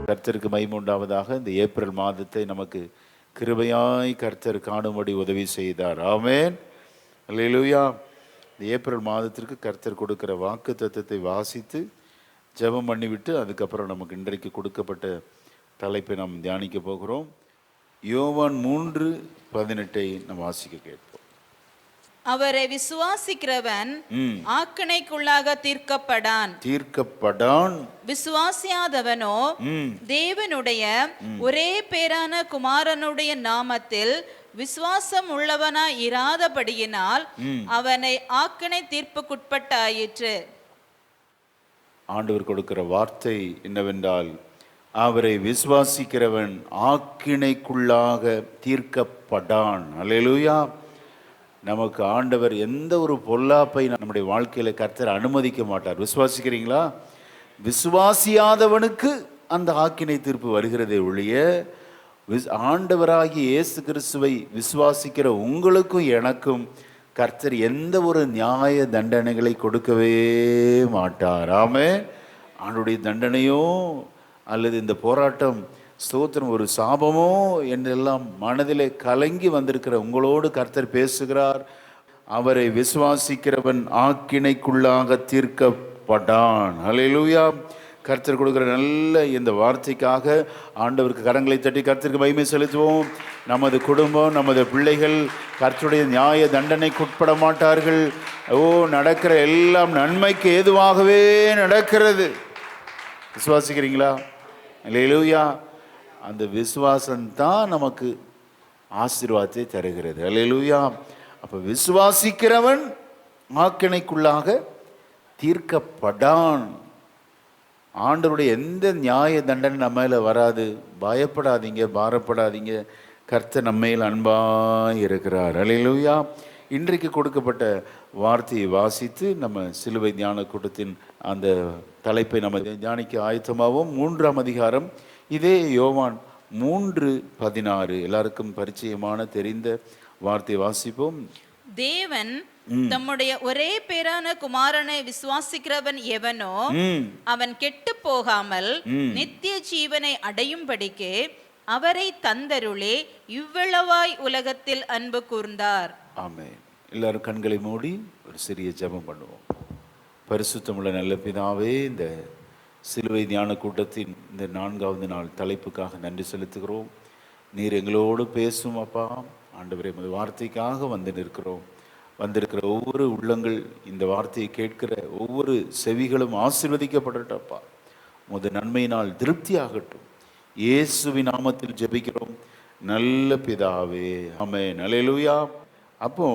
கர்த்தருக்கு மகிமை உண்டாவதாக. இந்த ஏப்ரல் மாதத்தை நமக்கு கிருபையாய் கர்த்தர் காணும்படி உதவி செய்தார். ஆமென், அல்லேலூயா. இந்த ஏப்ரல் மாதத்திற்கு கர்த்தர் கொடுக்கிற வாக்கு தத்தத்தை வாசித்து ஜெபம் பண்ணிவிட்டு அதுக்கப்புறம் நமக்கு இன்றைக்கு கொடுக்கப்பட்ட தலைப்பை நாம் தியானிக்க போகிறோம். யோவான் 3:18 நாம் வாசிக்க கேட்போம். அவரை விசுவாசிக்கிறவன் ஆக்கினைக்குள்ளாக தீர்க்கப்படான். விசுவாசியாதவனோ தேவனுடைய ஒரே பேரான குமாரனுடைய நாமத்தில் விசுவாசம் உள்ளவனாய் இராதபடியினால் அவனை ஆக்கினை தீர்ப்புக்குட்பட்டாயிற்று. ஆண்டவர் கொடுக்கிற வார்த்தை என்னவென்றால், அவரை விசுவாசிக்கிறவன் ஆக்கினைக்குள்ளாக தீர்க்கப்படான். அல்லேலூயா. நமக்கு ஆண்டவர் எந்த ஒரு பொல்லாப்பை நம்முடைய வாழ்க்கையில கர்த்தர் அனுமதிக்க மாட்டார். விசுவாசிக்கிறீங்களா? விசுவாசியாதவனுக்கு அந்த ஆக்கினை தீர்ப்பு வருகிறதே ஒழிய, ஆண்டவராகிய இயேசு கிறிஸ்துவை விசுவாசிக்கிற உங்களுக்கும் எனக்கும் கர்த்தர் எந்த ஒரு நியாய தண்டனைகளை கொடுக்கவே மாட்டார். ஆமென். ஆண்டுடைய தண்டனையோ அல்லது இந்த போராட்டம் ஸ்தோத்திரம் ஒரு சாபமோ என்றெல்லாம் மனதிலே கலங்கி வந்திருக்கிற உங்களோடு கர்த்தர் பேசுகிறார். அவரை விசுவாசிக்கிறவன் ஆக்கினைக்குள்ளாக தீர்க்கப்படான். அல்லேலூயா. கர்த்தர் கொடுக்கிற நல்ல இந்த வார்த்தைக்காக ஆண்டவருக்கு கரங்களை தட்டி கர்த்தருக்கு மகிமை செலுத்துவோம். நமது குடும்பம், நமது பிள்ளைகள் கர்த்தருடைய நியாய தண்டனைக்கு உட்பட மாட்டார்கள். நடக்கிற எல்லாம் நன்மைக்கு ஏதுவாகவே நடக்கிறது. விசுவாசிக்கிறீங்களா? அல்லேலூயா. அந்த விசுவாசம்தான் நமக்கு ஆசீர்வாதத்தை தருகிறது. அல்லேலூயா. அப்போ விசுவாசிக்கிறவன் ஆக்கினைக்குள்ளாக தீர்க்கப்படான். ஆண்டவருடைய எந்த நியாய தண்டனை நம்ம மேல வராது. பயப்படாதீங்க, பாரப்படாதீங்க. கர்த்தர் நம்மையில் அன்பாய் இருக்கிறார். அல்லேலூயா. இன்றைக்கு கொடுக்கப்பட்ட வார்த்தையை வாசித்து நம்ம சிலுவை தியான கூட்டத்தின் அந்த தலைப்பை நம்ம தியானிக்க ஆயத்தமாகவும். 3ஆம் அதிகாரம், இதே யோவான் 3:16 எல்லாருக்கும் பரிச்சயமான தெரிந்த வார்த்தை வாசிப்போம். தேவன் தம்முடைய ஒரே பேரான குமாரனை விசுவாசிக்கிறவன் எவனோ அவன் கெட்டு போகாமல் நித்திய ஜீவனை அடையும்படிக்கு அவரை தந்தருளே இவ்வளவாய் உலகத்தில் அன்பு கூர்ந்தார். ஆமென். எல்லாரும் கண்களை மூடி ஒரு சிறிய ஜெபம் பண்ணுவோம். பரிசுத்தமுள்ள நல்ல பிதாவே, இந்த சிலுவை தியான கூட்டத்தின் இந்த 4வது நாள் தலைப்புக்காக நன்றி செலுத்துகிறோம். நீர் எங்களோடு பேசும் அப்பா. ஆண்டவரே, உமது வார்த்தைக்காக வந்து நிற்கிறோம். வந்திருக்கிற ஒவ்வொரு உள்ளங்கள், இந்த வார்த்தையை கேட்கிற ஒவ்வொரு செவிகளும் ஆசீர்வதிக்கப்படட்டப்பா. உமது நன்மையினால் திருப்தி ஆகட்டும். இயேசுவின் நாமத்தில் ஜெபிக்கிறோம் நல்ல பிதாவே, ஆமென். அல்லேலூயா. அப்போ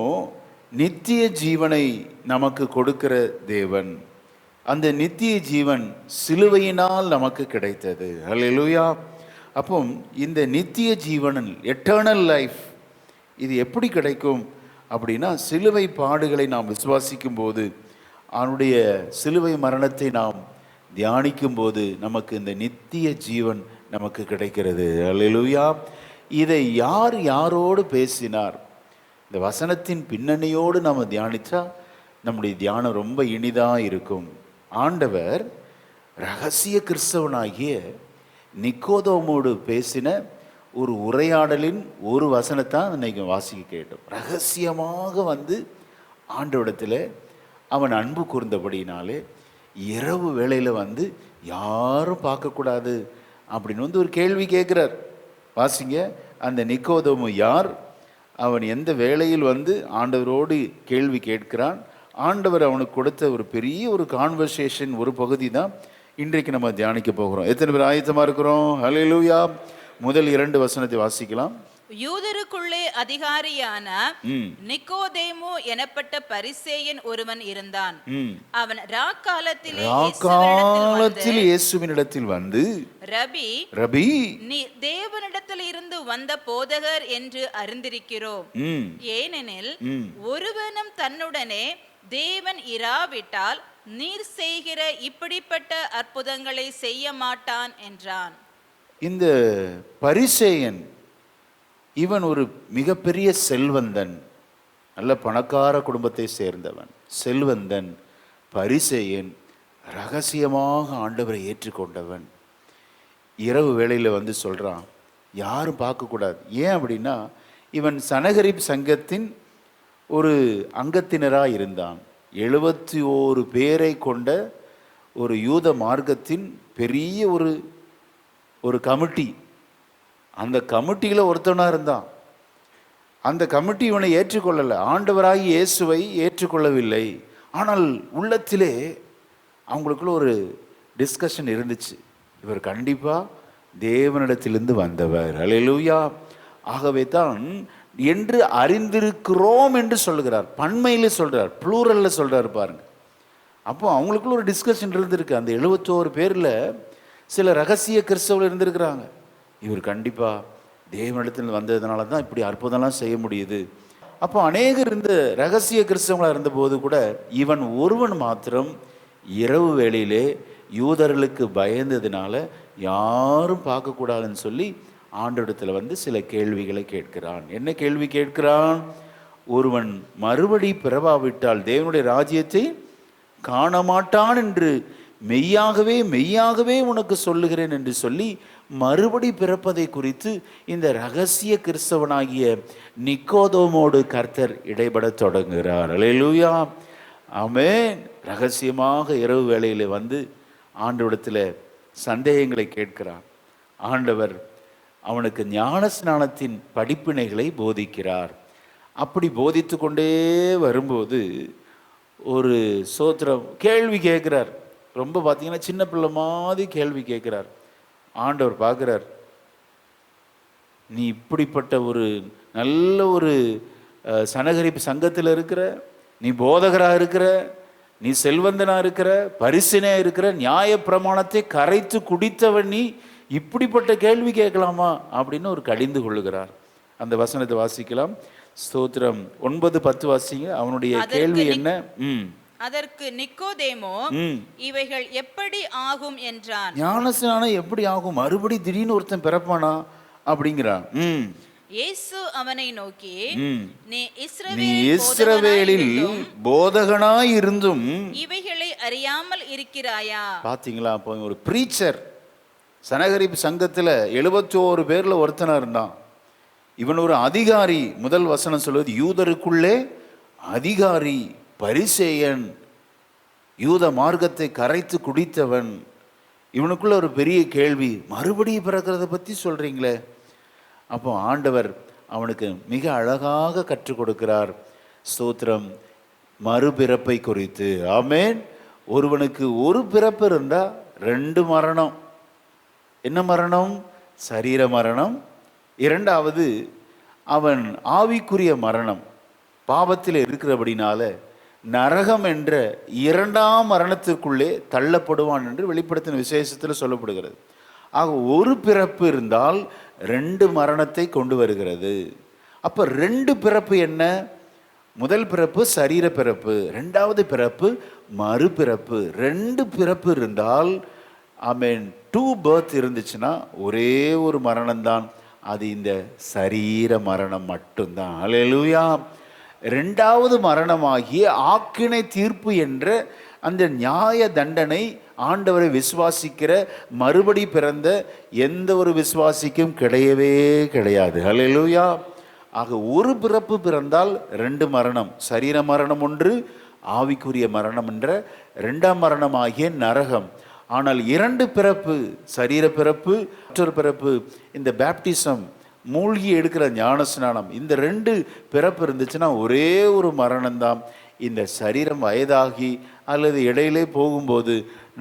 நித்திய ஜீவனை நமக்கு கொடுக்கிற தேவன், அந்த நித்திய ஜீவன் சிலுவையினால் நமக்கு கிடைத்தது. அல்லேலூயா. அப்போ இந்த நித்திய ஜீவனில் எட்டர்னல் லைஃப் இது எப்படி கிடைக்கும் அப்படின்னா, சிலுவை பாடுகளை நாம் விசுவாசிக்கும் போது, அவனுடைய சிலுவை மரணத்தை நாம் தியானிக்கும் போது நமக்கு இந்த நித்திய ஜீவன் நமக்கு கிடைக்கிறது. அல்லேலூயா. இதை யார் யாரோடு பேசினார்? இந்த வசனத்தின் பின்னணியோடு நாம் தியானித்தா நம்முடைய தியானம் ரொம்ப இனிதாக இருக்கும். ஆண்டவர் ரகசிய கிறிஸ்தவனாகிய நிக்கோதேமோடு பேசின ஒரு உரையாடலின் ஒரு வசனத்தான் இன்னைக்கு வாசிக்க கேட்டோம். ரகசியமாக வந்து ஆண்டவரிடத்தில் அவன் அன்பு கூர்ந்தபடினாலே இரவு வேளையில் வந்து யாரும் பார்க்கக்கூடாது அப்படின்னு வந்து ஒரு கேள்வி கேட்குறார். வாசிங்க. அந்த நிக்கோதேமு யார்? அவன் எந்த வேளையில் வந்து ஆண்டவரோடு கேள்வி கேட்கிறான்? ஆண்டவர் அவனுக்கு கொடுத்த ஒரு பெரிய ஒரு கான்வர்சேஷன் ஒரு பகுதி தான் இன்றைக்கு நம்ம தியானிக்க போகிறோம். எத்தனை பேர் ஆயத்தமாக இருக்கிறோம்? அல்லேலூயா. முதல் 2 வசனத்தை வாசிக்கலாம். யூதருக்குள்ளே அதிகாரியான நிக்கோதேமு எனப்பட்ட பரிசேயன் ஒருவன் இருந்தான். அவன் ராக்காலத்தில் இயேசுவினிடத்தில் வந்து, ரபி, நீ தேவனிடத்தில் இருந்து வந்த போதகர் என்று அறிந்திருக்கிறோம். ஏனெனில் ஒருவனும் தன்னுடனே தேவன் இராவிட்டால் நீர் செய்கிற இப்படிப்பட்ட அற்புதங்களை செய்ய மாட்டான் என்றான். இந்த பரிசேயன் இவன் ஒரு மிகப்பெரிய செல்வந்தன், நல்ல பணக்கார குடும்பத்தை சேர்ந்தவன், செல்வந்தன், பரிசேயன், ரகசியமாக ஆண்டவரை ஏற்றுக்கொண்டவன். இரவு வேளையில் வந்து சொல்கிறான், யாரும் பார்க்கக்கூடாது. ஏன் அப்படின்னா, இவன் சனகரிப் சங்கத்தின் ஒரு அங்கத்தினராக இருந்தான். 71 பேரை கொண்ட ஒரு யூத மார்க்கத்தின் பெரிய ஒரு கமிட்டி. அந்த கமிட்டியில் ஒருத்தனாக இருந்தான். அந்த கமிட்டி இவனை ஏற்றுக்கொள்ளலை, ஆண்டவராகி இயேசுவை ஏற்றுக்கொள்ளவில்லை. ஆனால் உள்ளத்திலே அவங்களுக்குள்ள ஒரு டிஸ்கஷன் இருந்துச்சு, இவர் கண்டிப்பாக தேவனிடத்திலிருந்து வந்தவர். அல்லேலூயா. ஆகவே தான் என்று அறிந்திருக்கிறோம் என்று சொல்கிறார். பன்மையில் சொல்கிறார், ப்ளூரலில் சொல்கிறார் பாருங்க. அப்போ அவங்களுக்குள்ள ஒரு டிஸ்கஷன் இருந்திருக்கு. அந்த 71 பேரில் சில ரகசிய கிறிஸ்தவர்கள் இருந்திருக்கிறாங்க. இவர் கண்டிப்பாக தேவனிடத்தில் வந்ததுனால தான் இப்படி அற்புதம்லாம் செய்ய முடியுது. அப்போ அநேகர் இந்த ரகசிய கிறிஸ்தவங்களாக இருந்தபோது கூட இவன் ஒருவன் மாத்திரம் இரவு வேளையிலே யூதர்களுக்கு பயந்ததுனால யாரும் பார்க்கக்கூடாதுன்னு சொல்லி ஆண்டவரிடத்தில் வந்து சில கேள்விகளை கேட்கிறான். என்ன கேள்வி கேட்கிறான்? ஒருவன் மறுபடி பிறவாவிட்டால் தேவனுடைய ராஜ்யத்தை காண மாட்டான் என்று மெய்யாகவே மெய்யாகவே உனக்கு சொல்லுகிறேன் என்று சொல்லி மறுபடி பிறப்பதை குறித்து இந்த ரகசிய கிறிஸ்தவனாகிய நிக்கோதோமோடு கர்த்தர் இடைபட தொடங்குகிறார். அல்லேலூயா, ஆமென். ரகசியமாக இரவு வேளையில் வந்து ஆண்டவரிடத்தில் சந்தேகங்களை கேட்கிறான். ஆண்டவர் அவனுக்கு ஞான ஸ்நானத்தின் படிப்பினைகளை போதிக்கிறார். அப்படி போதித்து கொண்டே வரும்போது ஒரு சோத்திரம் கேள்வி கேட்குறார். ரொம்ப பார்த்தீங்கன்னா சின்ன பிள்ளை மாதிரி கேள்வி கேட்குறார். ஆண்டவர் பார்க்குறார், நீ இப்படிப்பட்ட ஒரு நல்ல ஒரு சனகரிப்பு சங்கத்தில் இருக்கிற, நீ போதகராக இருக்கிற, நீ செல்வந்தனாக இருக்கிற, பரிசினையாக இருக்கிற, நியாய பிரமாணத்தை கரைத்து குடித்தவன், நீ இப்படிப்பட்ட கேள்வி கேட்கலாமா அப்படின்னு ஒரு கடிந்து கொள்ளுகிறார். அந்த வசனத்தை வாசிக்கலாம். ஸ்தோத்திரம் 9-10 வாசிங்க. அவனுடைய கேள்வி என்ன? அதற்கு நிக்கோதேமோ, இவைகள் எப்படி ஆகும் என்றான். ஞானஸ்நானம் எப்படி ஆகும்? மறுபடி திடீர்னு ஒருத்தன் பிறப்பானா அப்படிங்கிறான். இயேசு அவனை நோக்கி, நீ இஸ்ரவேலில் போதகனாய் இருந்தும் இவைகளை அறியாமல் இருக்கிறாயா? பாத்தீங்களா? அப்போ ஒரு பிரீச்சர் சனகரிப்பு சங்கத்துல 71 பேர்ல ஒருத்தனா இருந்தான். இவன் ஒரு அதிகாரி. முதல் வசனம் சொல்வது யூதருக்குள்ளே அதிகாரி, பரிசேயன், யூத மார்க்கத்தை கரைத்து குடித்தவன். இவனுக்குள்ள ஒரு பெரிய கேள்வி, மறுபடியும் பிறக்கிறத பற்றி சொல்கிறீங்களே. அப்போ ஆண்டவர் அவனுக்கு மிக அழகாக கற்றுக் கொடுக்கிறார். ஸ்தோத்திரம், மறுபிறப்பை குறித்து. ஆமென். ஒருவனுக்கு ஒரு பிறப்பு இருந்தால் 2 மரணம். என்ன மரணம்? சரீர மரணம். 2வது அவன் ஆவிக்குரிய மரணம். பாவத்தில் இருக்கிறபடினால நரகம் என்ற 2ஆம் மரணத்திற்குள்ளே தள்ளப்படுவான் என்று வெளிப்படுத்தின விசேஷத்தில் சொல்லப்படுகிறது. ஆக ஒரு பிறப்பு இருந்தால் 2 மரணத்தை கொண்டு வருகிறது. அப்போ 2 பிறப்பு என்ன? முதல் பிறப்பு சரீர பிறப்பு, 2வது பிறப்பு மறுபிறப்பு. 2 பிறப்பு இருந்தால், ஆமென், 2 பர்த் இருந்துச்சுன்னா ஒரே ஒரு மரணம்தான், அது இந்த சரீர மரணம் மட்டும்தான். அல்லேலூயா. 2வது மரணமாகிய ஆக்கினை தீர்ப்பு என்ற அந்த நியாய தண்டனை ஆண்டவரை விசுவாசிக்கிற மறுபடி பிறந்த எந்த ஒரு விசுவாசிக்கும் கிடையவே கிடையாது. அல்லேலூயா. ஆக ஒரு பிறப்பு பிறந்தால் 2 மரணம், சரீர மரணம் ஒன்று, ஆவிக்குரிய மரணம் என்ற 2ஆம் மரணமாகிய நரகம். ஆனால் 2 பிறப்பு, சரீர பிறப்பு, மற்றொரு பிறப்பு இந்த பேப்டிசம், மூழ்கி எடுக்கிற ஞானஸ்நானம், இந்த 2 பிறப்பு இருந்துச்சுன்னா ஒரே ஒரு மரணம்தான். இந்த சரீரம் வயதாகி அல்லது இடையிலே போகும்போது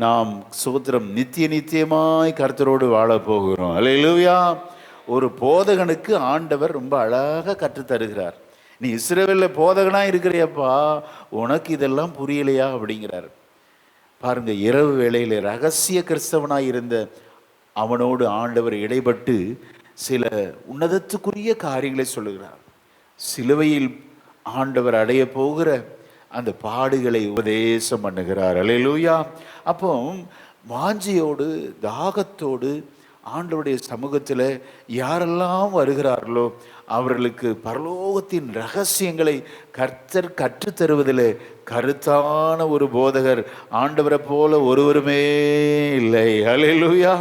நாம் சோத்திரம் நித்தியமாய் கர்த்தரோடு வாழ போகிறோம். அல்லேலூயா. ஒரு போதகனுக்கு ஆண்டவர் ரொம்ப அழகாக கற்றுத்தருகிறார். நீ இஸ்ரவேலில் போதகனாக இருக்கிறியப்பா, உனக்கு இதெல்லாம் புரியலையா அப்படிங்கிறார். பாருங்க, இரவு வேளையில் ரகசிய கிறிஸ்தவனாய் இருந்த அவனோடு ஆண்டவர் இடைப்பட்டு சில உன்னதத்துக்குரிய காரியங்களை சொல்லுகிறார். சிலுவையில் ஆண்டவர் அடைய போகிற அந்த பாடுகளை உபதேசம் பண்ணுகிறார். அல்லேலூயா. அப்போ வாஞ்சியோடு தாகத்தோடு ஆண்டவருடைய சமூகத்தில் யாரெல்லாம் வருகிறார்களோ அவர்களுக்கு பரலோகத்தின் ரகசியங்களை கர்த்தர் கற்றுத்தருவதில் கருத்தான ஒரு போதகர் ஆண்டவரை போல ஒருவருமே இல்லை. அல்லேலூயா.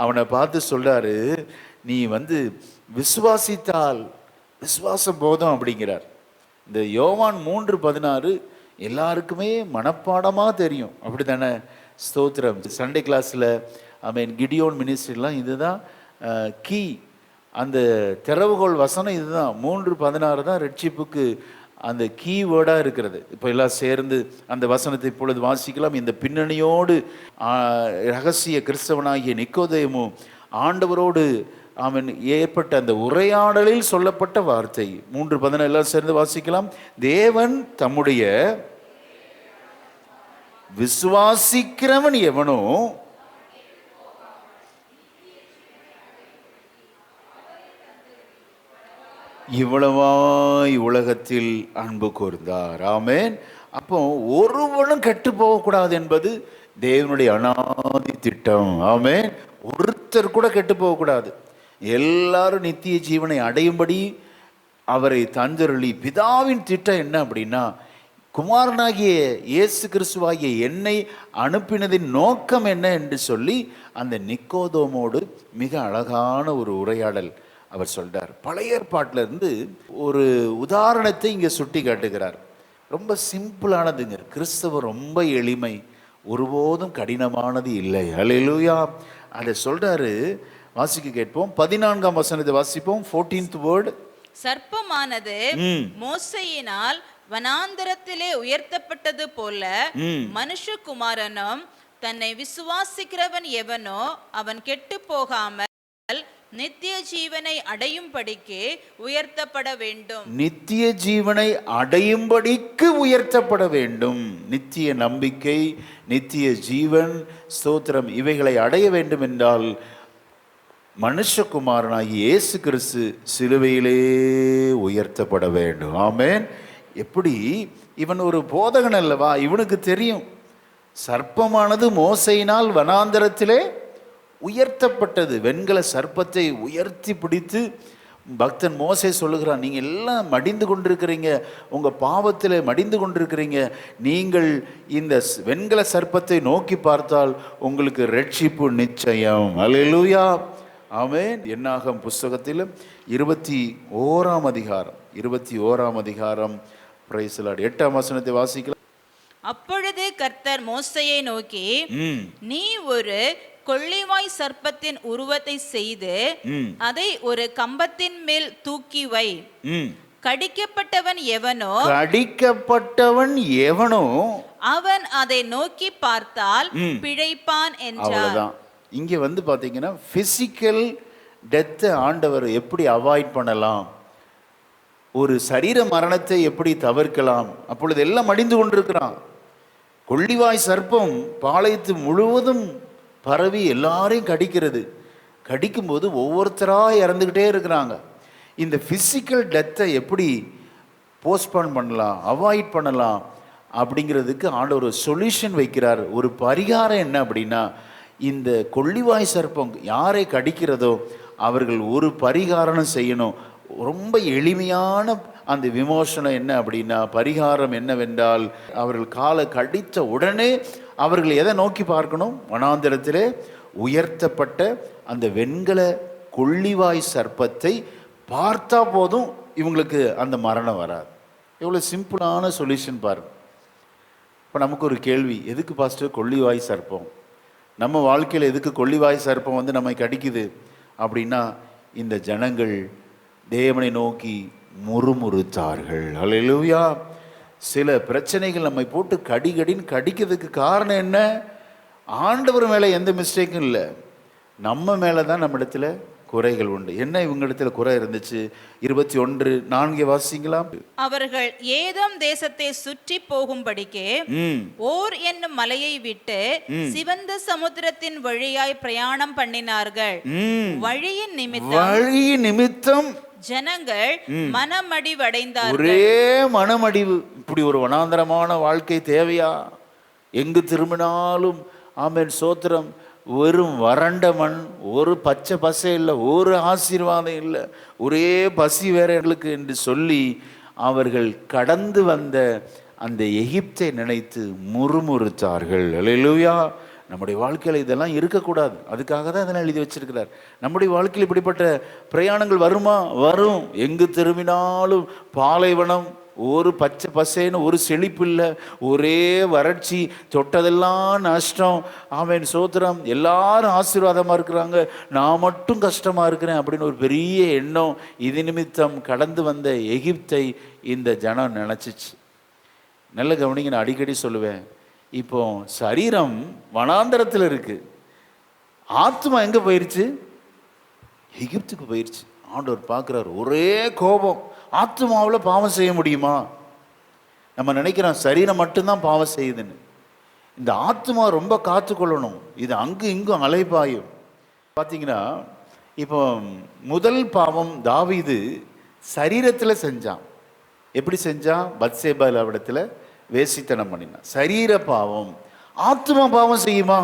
அவனை பார்த்து சொல்றாரு, நீ விசுவாசித்தால் விசுவாசம் போதும் அப்படிங்கிறார். இந்த யோவான் 3:16 எல்லாருக்குமே மனப்பாடமாக தெரியும், அப்படி தானே? ஸ்தோத்திரம். சண்டே கிளாஸில் கிடியோன் மினிஸ்ட்ரிலாம் இதுதான் கீ, அந்த திறவுகோள் வசனம் இதுதான். 3:16 தான் ரட்சிப்புக்கு அந்த கீவேர்டாக இருக்கிறது. இப்போ எல்லாம் சேர்ந்து அந்த வசனத்தை இப்பொழுது வாசிக்கலாம். இந்த பின்னணியோடு ரகசிய கிறிஸ்தவனாகிய நிக்கோதேமு ஆண்டவரோடு அவன் ஏற்பட்ட அந்த உரையாடலில் சொல்லப்பட்ட வார்த்தை. 3:16 எல்லாம் சேர்ந்து வாசிக்கலாம். தேவன் தம்முடைய விசுவாசிக்கிறவன் எவனோ இவ்வளவாய் உலகத்தில் அன்பு கூர்ந்தார். ஆமென். அப்போ ஒருவனும் கெட்டு போகக்கூடாது என்பது தேவனுடைய அனாதி திட்டம். ஆமென். ஒருத்தர் கூட கெட்டு போகக்கூடாது, எல்லாரும் நித்திய ஜீவனை அடையும்படி அவரை தந்தருளி. பிதாவின் திட்டம் என்ன அப்படின்னா, குமாரனாகிய இயேசு கிறிஸ்துவாகிய என்னை அனுப்பினதின் நோக்கம் என்ன என்று சொல்லி அந்த நிக்கோதேமோடு மிக அழகான ஒரு உரையாடல் அவர் சொல்றார். பழைய ஏற்பாட்டிலிருந்து ஒரு உதாரணத்தை இங்கே சுட்டி காட்டுகிறார். ரொம்ப சிம்பிளானதுங்க. கிறிஸ்தவம் ரொம்ப எளிமை, ஒருபோதும் கடினமானது இல்லை. ஹல்லேலூயா. அதை சொல்றாரு. வாசிக்க கேட்போம். 14ஆம் வசனத்தை வாசிப்போம். 14th word. சர்ப்பமானது மோசையினால் வனாந்தரத்திலே உயர்த்தப்பட்டது போல மனுஷகுமாரனும் தன்னை விசுவாசிக்கிறவன் எவனோ அவன் கெட்டு போகாமல் நித்திய ஜீவனை அடையும்படிக்கு உயர்த்தப்பட வேண்டும். நித்திய ஜீவனை அடையும்படிக்கு உயர்த்தப்பட வேண்டும். நித்திய நம்பிக்கை, நித்திய ஜீவன், ஸ்தோத்திரம், இவைகளை அடைய வேண்டும் என்றால் மனுஷகுமாரனாகி இயேசு கிறிஸ்து சிலுவையிலே உயர்த்தப்பட வேண்டும். ஆமென். எப்படி? இவன் ஒரு போதகன் அல்லவா, இவனுக்கு தெரியும் சர்ப்பமானது மோசையினால் வனாந்தரத்திலே உயர்த்தப்பட்டது. வெண்கல சர்ப்பத்தை உயர்த்தி பிடித்து பக்தன் மோசே சொல்லுகிறான், நீங்கள் எல்லாம் மடிந்து கொண்டிருக்கிறீங்க, உங்கள் பாவத்தில் மடிந்து கொண்டிருக்கிறீங்க, நீங்கள் இந்த வெண்கல சர்ப்பத்தை நோக்கி பார்த்தால் உங்களுக்கு ரட்சிப்பு நிச்சயம். அல்லேலூயா. ஆமென். என்னாகும் புஸ்தகத்தில் 21ஆம் அதிகாரம் 21ஆம் அதிகாரம் பிரைஸ் தி லார்ட் 8ஆம் வசனத்தை வாசிக்கலாம். அப்பொழுது கர்த்தர் மோசையை நோக்கி, நீ ஒரு கொள்ளிவாய் சர்ப்பத்தின் உருவத்தை செய்து அதை ஒரு கம்பத்தின் மேல் தூக்கி வை. கடிக்கப்பட்டவன் எவனோ அவன் அதை நோக்கி பார்த்தால் பிழைப்பான் என்றார். இங்க பாத்தீங்கன்னா பிசிக்கல் டெத்தை ஆண்டவர் எப்படி அவாய்ட் பண்ணலாம், ஒரு சரீர மரணத்தை எப்படி தவிர்க்கலாம், அப்பொழுது எல்லாம் மடிந்து கொண்டிருக்கிறான். கொள்ளிவாய் சர்ப்பம் பாளையத்து முழுவதும் பரவி எல்லாரையும் கடிக்கிறது. கடிக்கும்போது ஒவ்வொருத்தராக இறந்துக்கிட்டே இருக்கிறாங்க. இந்த ஃபிசிக்கல் டெத்தை எப்படி போஸ்ட்போன் பண்ணலாம், அவாய்ட் பண்ணலாம் அப்படிங்கிறதுக்கு ஆண்டவர் ஒரு சொல்யூஷன் வைக்கிறார். ஒரு பரிகாரம் என்ன அப்படின்னா, இந்த கொள்ளிவாய் சர்ப்பம் யாரை கடிக்கிறதோ அவர்கள் ஒரு பரிகாரம் செய்யணும். ரொம்ப எளிமையான அந்த விமோசனம் என்ன அப்படின்னா, பரிகாரம் என்னவென்றால், அவர்கள் காலை கடித்த உடனே அவர்கள் எதை நோக்கி பார்க்கணும்? வனாந்தரத்திலே உயர்த்தப்பட்ட அந்த வெண்கல கொள்ளிவாய் சர்ப்பத்தை பார்த்தா போதும் இவங்களுக்கு அந்த மரணம் வராது. எவ்வளோ சிம்பிளான சொல்யூஷன் பாருங்க. இப்போ நமக்கு ஒரு கேள்வி, எதுக்கு பாஸ்டர் கொள்ளிவாய் சர்ப்பம்? நம்ம வாழ்க்கையில் எதுக்கு கொள்ளிவாய் சர்ப்பம் நம்மை கடிக்குது அப்படின்னா, இந்த ஜனங்கள் தேவனை நோக்கி முறுமுறுத்தார்கள். அல்லேலூயா. சில பிரச்சனைகள் நம்மை போட்டு கடிகடின்னு கடிக்கிறதுக்கு காரணம் என்ன? ஆண்டவர் மேலே எந்த மிஸ்டேக்கும் இல்லை, நம்ம மேலே தான் நம்மிடத்தில் குறைகள் உண்டு. என்ன இவங்களிடத்துல குறை இருந்துச்சு? 21:4 வாசிக்கலாம். அவர்கள் ஏதோம் தேசத்தை சுற்றி போகும்படிக்கு ஓர் என்னும் மலையை விட்டு சிவந்த சமுத்திரத்தின் வழியாய் பிரயாணம் பண்ணினார்கள். வழியின் நிமித்தம் ஜனங்கள் மனமடிவடைந்தார்கள். ஒரே மனமடிவு. இப்படி ஒரு வனாந்தரமான வாழ்க்கை தேவையா? எங்கு திரும்பினாலும் ஆமென் சோத்திரம், வெறும் வறண்ட மண், ஒரு பச்சை பசை இல்லை, ஒரு ஆசீர்வாதம் இல்லை, ஒரே பசி வேற எங்களுக்கு என்று சொல்லி அவர்கள் கடந்து வந்த அந்த எகிப்தை நினைத்து முறுமுறுத்தார்கள். அல்லேலூயா. நம்முடைய வாழ்க்கையில் இதெல்லாம் இருக்கக்கூடாது. அதுக்காக தான் இதெல்லாம் எழுதி வச்சிருக்கிறார். நம்முடைய வாழ்க்கையில் இப்படிப்பட்ட பிரயாணங்கள் வருமா? வரும். எங்கு திரும்பினாலும் பாலைவனம், ஒரு பச்சை பசேன்னு ஒரு செழிப்பு இல்லை, ஒரே வறட்சி, தொட்டதெல்லாம் நஷ்டம். ஆமென், சோத்திரம். எல்லாரும் ஆசீர்வாதமாக இருக்கிறாங்க, நான் மட்டும் கஷ்டமாக இருக்கிறேன் அப்படின்னு ஒரு பெரிய எண்ணம். இது நிமித்தம் கடந்து வந்த எகிப்தை இந்த ஜனம் நினச்சிச்சு. நல்ல கவனிங்க, நான் அடிக்கடி சொல்லுவேன், இப்போ சரீரம் வனாந்தரத்தில் இருக்கு, ஆத்மா எங்கே போயிடுச்சு? எகிப்துக்கு போயிடுச்சு. ஆண்டவர் பார்க்குறாரு, ஒரே கோபம். ஆத்மாவில் பாவம் செய்ய முடியுமா? நம்ம நினைக்கிறோம் சரீரம் மட்டும்தான் பாவம் செய்யுதுன்னு. இந்த ஆத்மா ரொம்ப காத்துக்கொள்ளணும். இது அங்கு இங்கும் அலைபாயும். பார்த்தீங்கன்னா, இப்போ முதல் பாவம் தாவீது சரீரத்தில் செஞ்சான். எப்படி செஞ்சான்? பத்சேபால் அவடத்தில் வேசித்தனம் பண்ணினான். சரீர பாவம். ஆத்மா பாவம் செய்யுமா?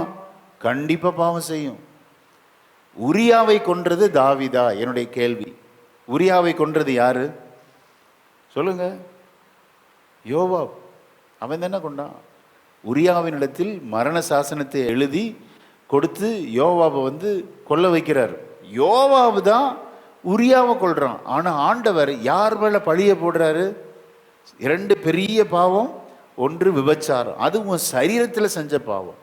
கண்டிப்பாக பாவம் செய்யும். உரியாவை கொன்றது தாவீதா? என்னுடைய கேள்வி. உரியாவை கொன்றது யாரு சொல்லுங்க? யோவாப். அவன் என்ன கொண்டான்? உரியாவினிடத்தில் மரண சாசனத்தை எழுதி கொடுத்து யோவாபை கொல்ல வைக்கிறார். யோவாபு தான் உரியாவை கொள்றான். ஆனால் ஆண்டவர் யார் மேலே பழிய போடுறாரு? 2 பெரிய பாவம். ஒன்று விபச்சாரம், அதுவும் சரீரத்தில் செஞ்ச பாவம்.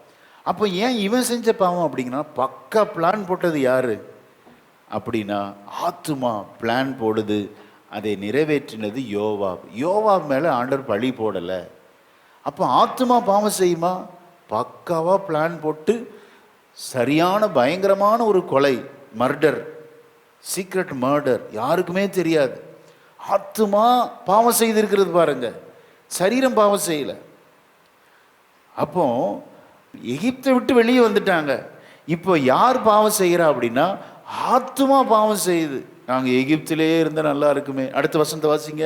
அப்போ ஏன் இவன் செஞ்ச பாவம் அப்படிங்கன்னா, பக்கா பிளான் போட்டது யாரு அப்படின்னா, ஆத்துமா பிளான் போடுது. அதை நிறைவேற்றினது யோவாப். யோவாப் மேலே ஆண்டவர் பழி போடலை. அப்போ ஆத்துமா பாவம் செய்யுமா? பக்காவாக பிளான் போட்டு சரியான பயங்கரமான ஒரு கொலை, மர்டர், சீக்ரெட் மர்டர், யாருக்குமே தெரியாது. ஆத்துமா பாவம் செய்திருக்கிறது பாருங்க, சரீரம் பாவம் செய்யல. அப்போ எகிப்தை விட்டு வெளியே வந்துட்டாங்க. இப்போ யார் பாவம் செய்கிறா அப்படின்னா, ஆத்துமா பாவம் செய்யுது. நாங்கள் எகிப்திலே இருந்தால் நல்லா இருக்குமே. அடுத்த வசனத்தை வாசிங்க,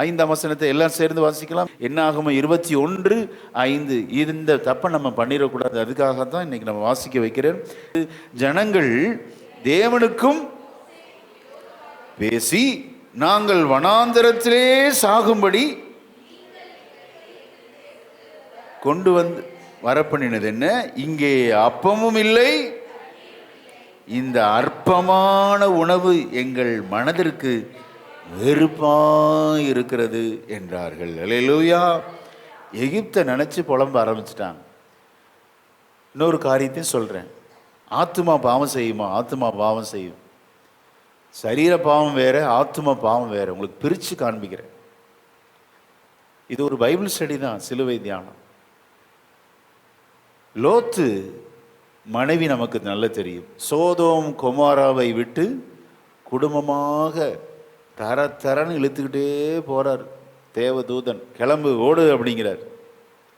5ஆம் வசனத்தை எல்லாம் சேர்ந்து வாசிக்கலாம். என்ன ஆகுமோ 21:5. இந்த தப்பை நம்ம பண்ணிடக்கூடாது, அதுக்காகத்தான் இன்னைக்கு நம்ம வாசிக்க வைக்கிறேன். ஜனங்கள் தேவனுக்கும் பேசி, நாங்கள் வனாந்தரத்திலே சாகும்படி கொண்டு வரப்பண்ணினது என்ன? இங்கே அப்பமும் இல்லை, இந்த அற்பமான உணவு எங்கள் மனதிற்கு வெறுப்பாய் இருக்கிறது என்றார்கள். அல்லேலூயா. எகிப்தை நினைச்சு புலம்ப ஆரம்பிச்சிட்டாங்க. இன்னொரு காரியத்தையும் சொல்றேன். ஆத்துமா பாவம் செய்யுமா? ஆத்துமா பாவம் செய்யும். சரீர பாவம் வேற, ஆத்துமா பாவம் வேற. உங்களுக்கு பிரிச்சு காண்பிக்கிறேன். இது ஒரு பைபிள் ஸ்டடி தான், சிலுவை தியானம். லோத்து மனைவி நமக்கு நல்ல தெரியும். சோதோம் கொமாராவை விட்டு குடும்பமாக தரன்னு இழுத்துக்கிட்டே போறார். தேவதூதன் கிளம்பு, ஓடு அப்படிங்கிறார்.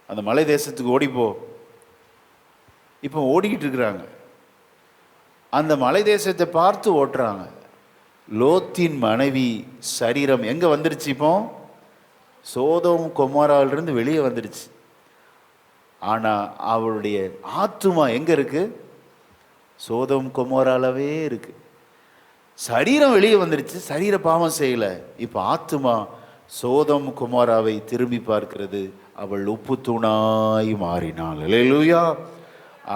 அந்த மலை தேசத்துக்கு ஓடிப்போ. இப்போ ஓடிக்கிட்டு இருக்கிறாங்க. அந்த மலை தேசத்தை பார்த்து ஓட்டுறாங்க. லோத்தின் மனைவி சரீரம் எங்க வந்துருச்சு? இப்போ சோதோம் கொமாராவிலிருந்து வெளியே வந்துருச்சு. ஆனா அவளுடைய ஆத்துமா எங்க இருக்கு? சோதோம் கொமோராலவே இருக்கு. சரீரம் வெளியே வந்துருச்சு, சரீர பாவம் செய்யல. இப்ப ஆத்துமா சோதோம் கொமோராவை திரும்பி பார்க்கிறது. அவள் உப்பு தூணாய் மாறினாள். அல்லேலூயா.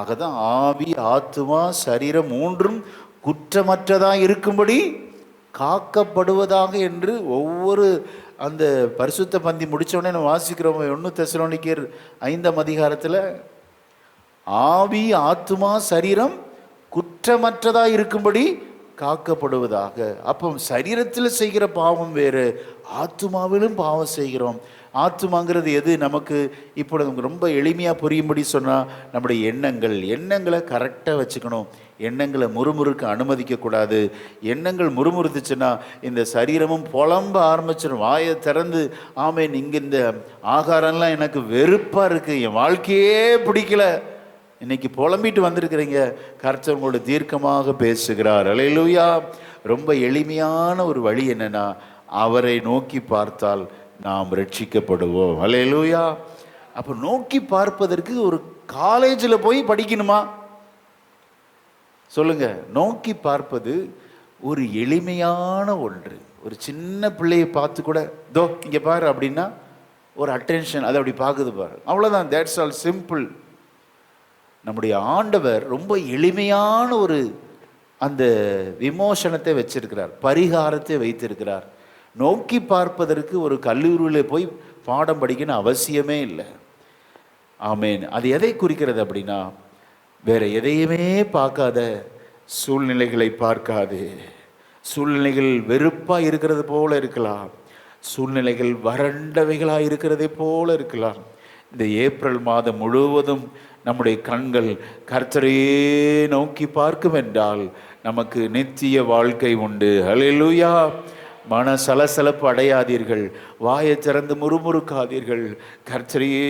ஆகதான் ஆவி, ஆத்துமா, சரீரம் மூன்றும் குற்றமற்றதாக இருக்கும்படி காக்கப்படுவதாக என்று ஒவ்வொரு அந்த பரிசுத்த பந்தி முடித்தோடனே நம்ம வாசிக்கிறோம். 1 தெசலோனிக்கேயர் 5ஆம் அதிகாரத்தில் ஆவி, ஆத்துமா, சரீரம் குற்றமற்றதாக இருக்கும்படி காக்கப்படுவதாக. அப்போ சரீரத்தில் செய்கிற பாவம் வேறு, ஆத்துமாவிலும் பாவம் செய்கிறோம். ஆத்துமாங்கிறது எது? நமக்கு இப்போ ரொம்ப எளிமையாக புரியும்படி சொன்னால், நம்முடைய எண்ணங்களை கரெக்டாக வச்சுக்கணும். எண்ணங்களை முறுமுறுக்க அனுமதிக்கக்கூடாது. எண்ணங்கள் முறுமுறுத்துச்சுன்னா இந்த சரீரமும் புலம்ப ஆரம்பிச்சிடும். வாயை திறந்து, ஆமேன், இங்கே இந்த ஆகாரம்லாம் எனக்கு வெறுப்பாக இருக்குது, என் வாழ்க்கையே பிடிக்கல, இன்னைக்கு புலம்பிட்டு வந்திருக்கிறீங்க. கர்த்தர் உங்களோட தீர்க்கமாக பேசுகிறார். அல்லேலூயா. ரொம்ப எளிமையான ஒரு வழி என்னன்னா, அவரை நோக்கி பார்த்தால் நாம் ரட்சிக்கப்படுவோம். அல்லேலூயா. அப்போ நோக்கி பார்ப்பதற்கு ஒரு காலேஜில் போய் படிக்கணுமா? சொல்லுங்க. நோக்கி பார்ப்பது ஒரு எளிமையான ஒன்று. ஒரு சின்ன பிள்ளையை பார்த்து கூட, தோ இங்கே பாரு அப்படின்னா ஒரு அட்டென்ஷன், அதை அப்படி பார்க்குது பாரு, அவ்வளோதான். That's all simple. நம்முடைய ஆண்டவர் ரொம்ப எளிமையான ஒரு அந்த விமோசனத்தை வச்சிருக்கிறார், பரிகாரத்தை வைத்திருக்கிறார். நோக்கி பார்ப்பதற்கு ஒரு கல்லூரியில் போய் பாடம் படிக்கணும் அவசியமே இல்லை. ஆமேன். அது எதை குறிக்கிறது அப்படின்னா, வேற எதையுமே பார்க்காத, சூழ்நிலைகளை பார்க்காது. சூழ்நிலைகள் வெறுப்பாக இருக்கிறது போல இருக்கலாம், சூழ்நிலைகள் வறண்டவைகளாக இருக்கிறதே போல இருக்கலாம். இந்த ஏப்ரல் மாதம் முழுவதும் நம்முடைய கண்கள் கர்த்தரையே நோக்கி பார்க்கும் என்றால் நமக்கு நித்திய வாழ்க்கை உண்டு. ஹல்லேலூயா. மன சலசலப்பு அடையாதீர்கள், வாயை திறந்து முறுமுறுக்காதீர்கள். கர்த்தரையே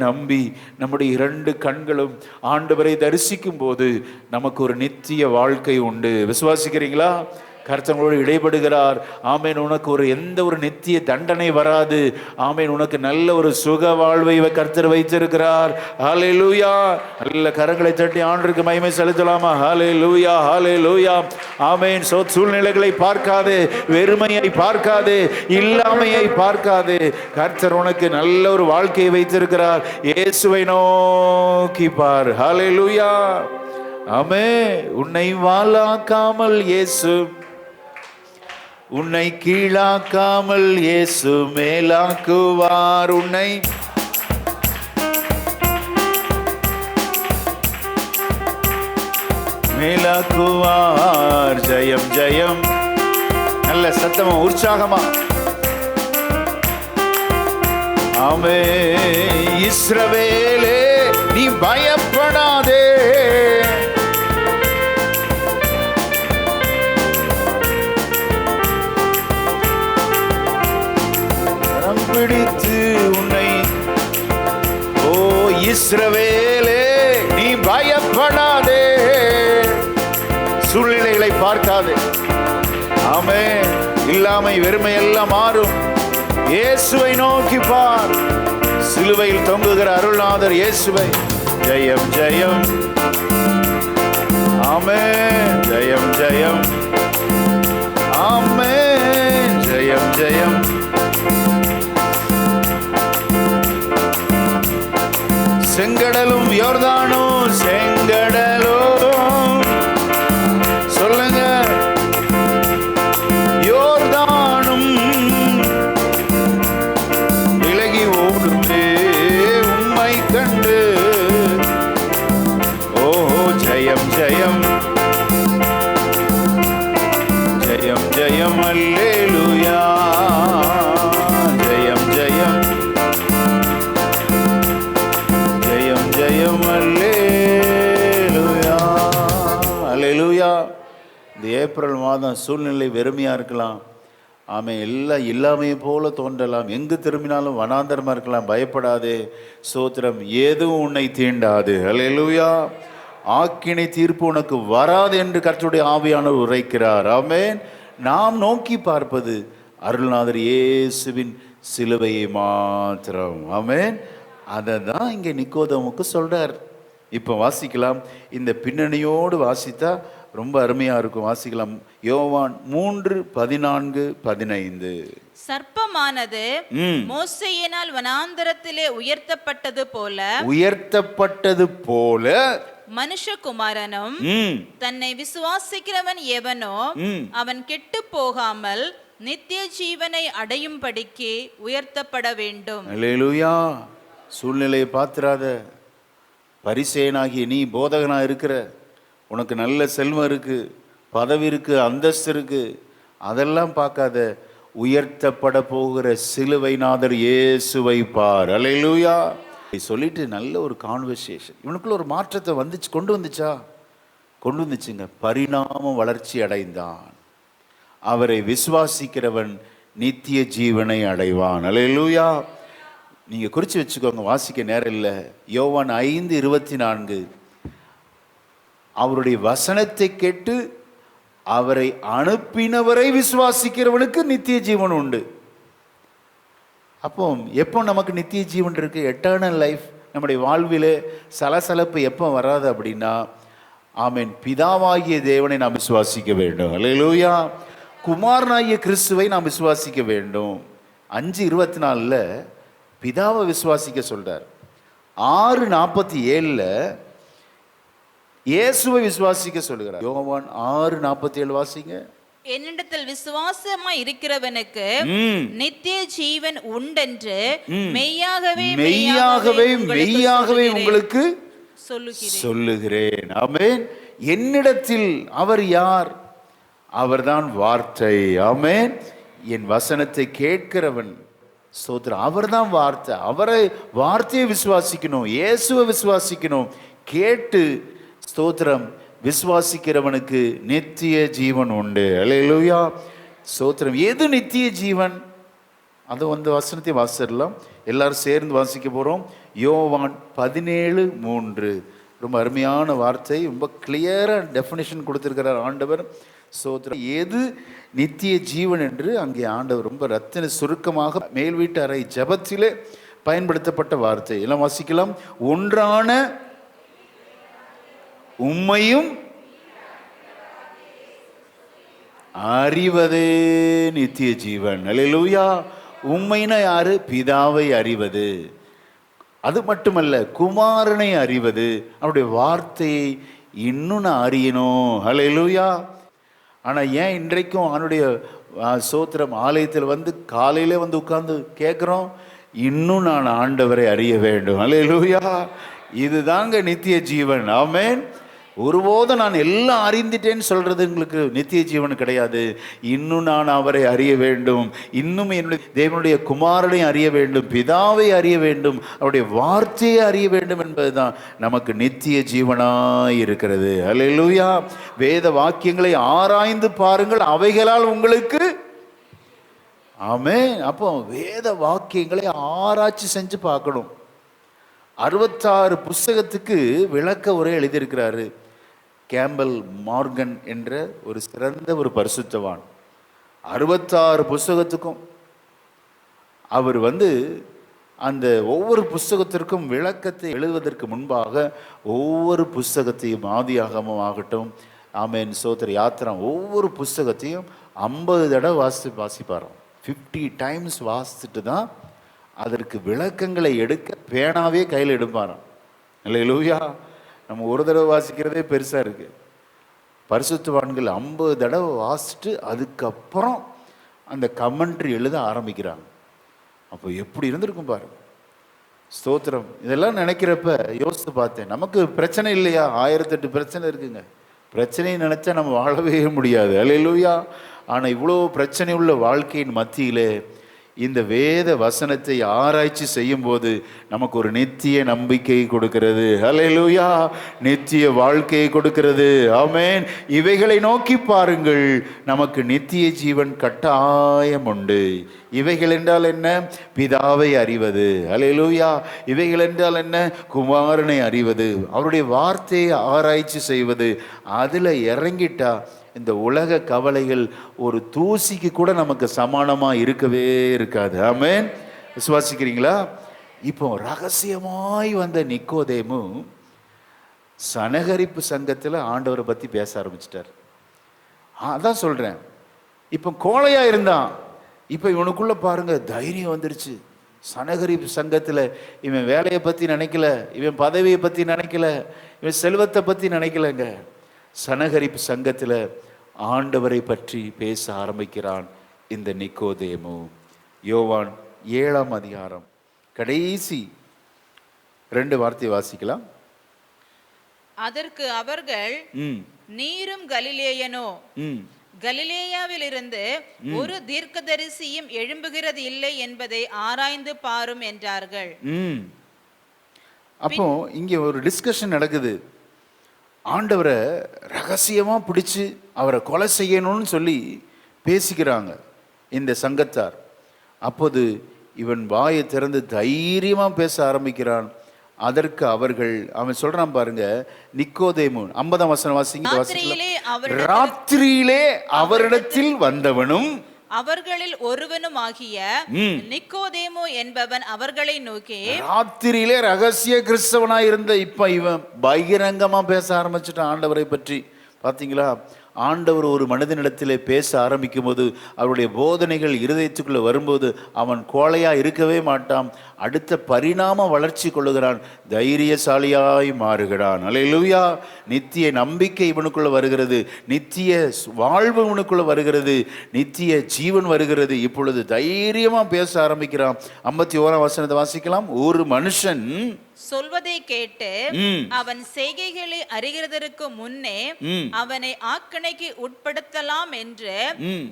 நம்பி நம்முடைய 2 கண்களும் ஆண்டவரை தரிசிக்கும் போது நமக்கு ஒரு நித்திய வாழ்க்கை உண்டு. விசுவாசிக்கிறீங்களா? கர்த்தரோடு இடைபடுகிறார். ஆமேன். உனக்கு எந்த ஒரு நித்திய தண்டனை வராது. ஆமேன். உனக்கு நல்ல ஒரு சுக வாழ்வை கர்த்தர் வைத்திருக்கிறார். ஹல்லேலூயா. நல்ல கரங்களை தட்டி ஆண்டவருக்கு மகிமை செலுத்தலாமா? ஹல்லேலூயா, ஹல்லேலூயா. ஆமேன். சூழ்நிலைகளை பார்க்காது, வெறுமையை பார்க்காது, இல்லாமையை பார்க்காது. கர்த்தர் உனக்கு நல்ல ஒரு வாழ்க்கையை வைத்திருக்கிறார். இயேசுவை நோக்கி பார். ஹல்லேலூயா. ஆமென். உன்னை வாளாக்காமல் இயேசு, உன்னை கீழாக்காமல் இயேசு மேலாக்குவார். உன்னை மேலாக்குவார். ஜெயம் ஜெயம். நல்ல சத்தமா, உற்சாகமா. ஆமென். இஸ்ரவேலே நீ பயப்படாதே, பிடித்து உன்னை, ஓ இஸ்ரவேலே நீ பயப்படாதே. சூழ்நிலைகளை பார்க்காதே. ஆமென். இல்லாமை வெறுமை எல்லாம் மாறும். இயேசுவை நோக்கி பார். சிலுவையில் தொங்குகிற அருள்நாதர் இயேசுவை. ஜெயம் ஜெயம். ஆமென். ஜெயம் ஜெயம். ஆமென். ஜெயம் ஜெயம். செங்கடலும் யோர்தானும், செங்கடலும் சொல்லுங்க, யோர்தானும் விலகி ஓடுமே உம்மை கண்டு. ஓஹோ ஜெயம் ஜெயம். ஜெயம் ஜெயம். அல்லேலூயா. ஜெயம் ஜெயம். ஜெயம் அல்லேலூயா. அல்லேலூயா. இந்த ஏப்ரல் மாதம் சூழ்நிலை வெறுமையாக இருக்கலாம். ஆமே. எல்லாம் இல்லாமையை போல தோன்றலாம். எங்கு திரும்பினாலும் வனாந்தரமாக இருக்கலாம். பயப்படாதே. சோத்திரம். எதுவும் உன்னை தீண்டாது. அல்லேலூயா. ஆக்கினை தீர்ப்பு உனக்கு வராது என்று கர்த்தருடைய ஆவியானவர் உரைக்கிறார். ஆமென். நாம் நோக்கி பார்ப்பது அருள்நாதர் இயேசுவின் சிலுவையை மாத்திரம். ஆமென். அதை தான் இங்கே நிக்கோதேமுக்கு சொல்றார். இப்போ வாசிக்கலாம். இந்த பின்னணியோடு வாசித்தா ரொம்ப அருமையா இருக்கும். வாசிக்கலாம். யோவான் 3:14-15. சர்ப்பமானது மோசேயினால் வனாந்தரத்திலே உயர்த்தப்பட்டது போல மனுஷகுமாரனும் தன்னை விசுவாசிக்கிறவன் எவனோ அவன் கெட்டு போகாமல் நித்திய ஜீவனை அடையும்படிக்கு உயர்த்தப்பட வேண்டும். அல்லேலூயா. சூழ்நிலையை பார்த்துறாத. பரிசேயனாகிய நீ போதகனா இருக்கிற, உனக்கு நல்ல செல்வம் இருக்கு, பதவி இருக்கு, அந்தஸ்து இருக்கு, அதெல்லாம் பார்க்காத. உயர்த்தப்பட போகிற சிலுவைநாதர் இயேசுவை பார். அல்லேலூயா. சொல்லிட்டு நல்ல ஒரு கான்வர்சேஷன். இவனுக்குள்ள ஒரு மாற்றத்தை கொண்டு வந்துச்சுங்க. பரிணாம வளர்ச்சி அடைந்தான். அவரை விசுவாசிக்கிறவன் நித்திய ஜீவனை அடைவான். அல்லேலூயா. நீங்க குறிச்சு வச்சுக்கோங்க, வாசிக்க நேரம் இல்லை. யோவான் 5:24. அவருடைய வசனத்தை கேட்டு அவரை அனுப்பினவரை விசுவாசிக்கிறவனுக்கு நித்திய ஜீவன் உண்டு. அப்போ எப்போ நமக்கு நித்திய ஜீவன் இருக்கு? Eternal life. நம்முடைய வாழ்விலே சலசலப்பு எப்போ வராது அப்படின்னா, ஆமென், பிதாவாகிய தேவனை நாம் விசுவாசிக்க வேண்டும். அல்லேலூயா. குமாரனாகிய கிறிஸ்துவை நாம் விசுவாசிக்க வேண்டும். 5:24 பிதாவை விசுவாசிக்க சொல்றார். 6:47 இயேசுவை விசுவாசிக்க சொல்லுகிறார். யோவான் 6:47 வாசிங்க. என்னிடத்தில் விசுவாசமாய் இருக்கிறவனுக்கு நித்திய ஜீவன் உண்டென்று மெய்யாகவே உங்களுக்கு சொல்லுகிறேன். ஆமென். என்னிடத்தில் அவர் யார்? அவர்தான் வார்த்தை. ஆமென். என் வசனத்தை கேட்கிறவன், ஸ்தோத்திரம், அவர்தான் வார்த்தை. அவரை வார்த்தையை விசுவாசிக்கணும், இயேசுவை விசுவாசிக்கணும். கேட்டு ஸ்தோத்திரம் விசுவாசிக்கிறவனுக்கு நித்திய ஜீவன் உண்டு. அல்லேலூயா, ஸ்தோத்திரம். எது நித்திய ஜீவன்? அது வசனத்தை வாசிடலாம், எல்லாரும் சேர்ந்து வாசிக்க போறோம். யோவான் 17:3. ரொம்ப அருமையான வார்த்தை, ரொம்ப கிளியரா டெஃபினிஷன் கொடுத்திருக்கிறார் ஆண்டவர். ஸ்தோத்திரம். எது நித்திய ஜீவன் என்று அங்கே ஆண்டவர் ரொம்ப ரத்தின சுருக்கமாக மேல் வீட்டு அறை ஜெபத்திலே பயன்படுத்தப்பட்ட வார்த்தை. எல்லாம் வாசிக்கலாம். ஒன்றான உம்மையும் அறிவதே நித்திய ஜீவன். அல்லேலூயா. உம்மைனா யாரு? பிதாவை அறிவது. அது மட்டுமல்ல, குமாரனை அறிவது. அவருடைய வார்த்தையை இன்னும் நான் அறியணும். அல்லேலூயா. ஆனால் ஏன் இன்றைக்கும் அவனுடைய ஸ்தோத்திரம் ஆலயத்தில் காலையிலே உட்கார்ந்து கேட்குறோம், இன்னும் நான் ஆண்டவரை அறிய வேண்டும். அல்லேலூயா. இதுதாங்க நித்திய ஜீவன். ஆமென். ஒருபோதும் நான் எல்லாம் அறிந்துட்டேன்னு சொல்றது உங்களுக்கு நித்திய ஜீவன் கிடையாது. இன்னும் நான் அவரை அறிய வேண்டும், இன்னும் என்னுடைய தேவனுடைய குமாரனை அறிய வேண்டும், பிதாவை அறிய வேண்டும், அவருடைய வார்த்தையை அறிய வேண்டும் என்பதுதான் நமக்கு நித்திய ஜீவனாய் இருக்கிறது. அல்லேலூயா. வேத வாக்கியங்களை ஆராய்ந்து பாருங்கள், அவைகளால் உங்களுக்கு. ஆமென். அப்போ வேத வாக்கியங்களை ஆராய்ச்சி செஞ்சு பார்க்கணும். 66 புஸ்தகத்துக்கு விளக்க உரை எழுதியிருக்கிறாரு கேம்பல் மார்கன் என்ற ஒரு சிறந்த ஒரு பரிசுத்தவான். 66 புஸ்தகத்துக்கும் அவர் அந்த ஒவ்வொரு புஸ்தகத்திற்கும் விளக்கத்தை எழுதுவதற்கு முன்பாக ஒவ்வொரு புஸ்தகத்தையும், ஆதியாகமம் ஆகட்டும், ஆமென், சோத்திர யாத்திரம், ஒவ்வொரு புஸ்தகத்தையும் 50 தடவை வாசிப்பாராம். 50 டைம்ஸ் வாசிச்சுட்டு தான் அதற்கு விளக்கங்களை எடுக்க பேனாவே கையில் எடுப்பாராம். அல்லேலூயா. நம்ம ஒரு தடவை வாசிக்கிறதே பெருசாக இருக்கு. பரிசுத்தவான்கள் 50 தடவை வாசிச்சுட்டு அதுக்கப்புறம் அந்த கமெண்ட்ரி எழுத ஆரம்பிக்கிறாங்க. அப்போ எப்படி இருந்திருக்கும் பாருங்க. ஸ்தோத்திரம். இதெல்லாம் நினைக்கிறப்ப யோசித்து பார்த்தேன், நமக்கு பிரச்சனை இல்லையா? 1008 பிரச்சனை இருக்குங்க. பிரச்சனையை நினைச்சா நம்ம வாழவே முடியாது. அல்லேலூயா. ஆனால் இவ்வளோ பிரச்சனை உள்ள வாழ்க்கையின் மத்தியிலே இந்த வேத வசனத்தை ஆராய்ச்சி செய்யும் போது நமக்கு ஒரு நித்திய நம்பிக்கை கொடுக்கிறது. அல்லேலூயா. நித்திய வாழ்க்கையை கொடுக்கிறது. ஆமென். இவைகளை நோக்கி பாருங்கள், நமக்கு நித்திய ஜீவன் கட்டாயம் உண்டு. இவைகள் என்றால் என்ன? பிதாவை அறிவது. அல்லேலூயா. இவைகள் என்றால் என்ன? குமாரனை அறிவது, அவருடைய வார்த்தையை ஆராய்ச்சி செய்வது. அதில் இறங்கிட்டா இந்த உலக கவலைகள் ஒரு தூசிக்கு கூட நமக்கு சமானமாக இருக்கவே இருக்காது. ஆமென். விசுவாசிக்கிறீங்களா? இப்போ ரகசியமாய் வந்த நிக்கோதேமு சனகரிப்பு சங்கத்தில் ஆண்டவரை பற்றி பேச ஆரம்பிச்சிட்டார். அதான் சொல்கிறேன், இப்போ கோழையாக இருந்தான், இப்போ இவனுக்குள்ள பாருங்க தைரியம் வந்துருச்சு. சனகரிப்பு சங்கத்தில் இவன் வேலையை பற்றி நினைக்கல, இவன் பதவியை பற்றி நினைக்கல, இவன் செல்வத்தை பற்றி நினைக்கலங்க. சனகரிப்பு சங்கத்தில் ஆண்டவரை பற்றி பேச ஆரம்பிக்கிறான் இந்த நிக்கோதேமு. யோவான் 7ஆம் அதிகாரம் கடைசி 2 வார்த்தை வாசிக்கலாம். அதற்கு அவர்கள், நீரும் கலிலேயனோ? கலிலேயாவில் இருந்து ஒரு தீர்க்கதரிசியும் எழும்புகிறது இல்லை என்பதை ஆராய்ந்து பாரும் என்றார்கள். அப்போ இங்கே ஒரு டிஸ்கஷன் நடக்குது. ஆண்டவரை ரகசியமா பிடிச்சு அவரை கொலை செய்யணும்னு சொல்லி பேசிக்கிறாங்க இந்த சங்கத்தார். அப்போது இவன் வாயை திறந்து தைரியமா பேச ஆரம்பிக்கிறான். அதற்கு அவர்கள், அவன் சொல்றான் பாருங்க, நிக்கோதேமு 50ஆம் வசனம் வாசிங்க. ராத்திரியிலே அவரிடத்தில் வந்தவனும் அவர்களில் ஒருவனும் ஆகிய நிக்கோதேமு என்பவன் அவர்களை நோக்கி, ராத்திரியிலே ரகசிய கிறிஸ்தவனாய் இருந்த இப்ப இவன் பகிரங்கமா பேச ஆரம்பிச்சுட்டான் ஆண்டவரை பற்றி. பாத்தீங்களா? ஆண்டவர் ஒரு மனிதனிடத்திலே பேச ஆரம்பிக்கும் போது, அவருடைய போதனைகள் இருதயத்துக்குள்ள வரும்போது அவன் கோழையா இருக்கவே மாட்டான். அடுத்த பரிணாம வளர்ச்சி கொள்ளுகிறான், தைரியசாலியாய் மாறுகிறான். அல்லேலூயா. நித்திய நம்பிக்கை இவனுக்குள்ள வருகிறது, நித்திய வாழ்வு இவனுக்குள்ள வருகிறது, நித்திய ஜீவன் வருகிறது. இப்பொழுது தைரியமா பேச ஆரம்பிக்கிறான். 51ஆம் வசனத்தை வாசிக்கலாம். ஒரு மனுஷன் சொல்வதை கேட்டு அவன் செய்கைகளை அறிகிறதற்கு முன்னே அவனை ஆக்கணைக்கு உட்படுத்தலாம் என்று